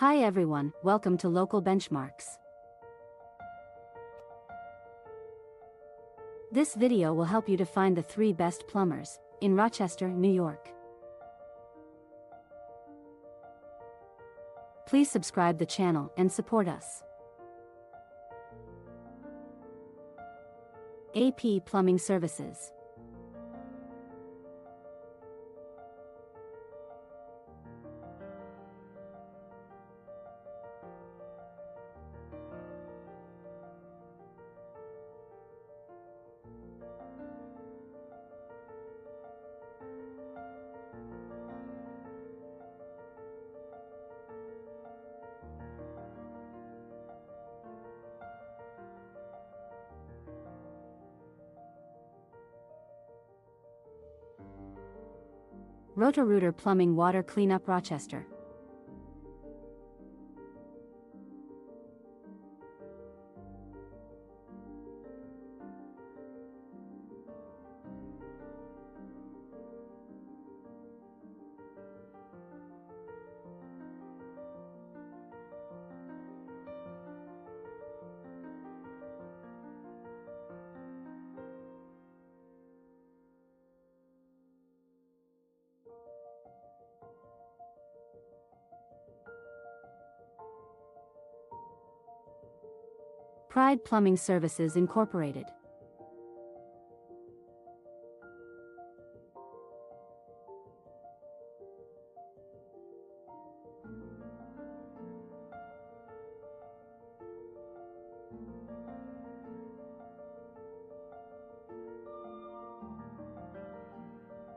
Hi everyone, welcome to Local Benchmarks. This video will help you to find the 3 best plumbers in Rochester, New York. Please subscribe the channel and support us. AP Plumbing Services. Roto-Rooter Plumbing Water Cleanup Rochester. Pride Plumbing Services Incorporated.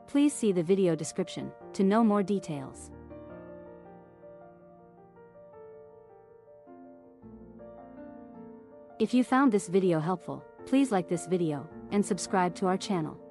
Please see the video description to know more details. If you found this video helpful, please like this video and subscribe to our channel.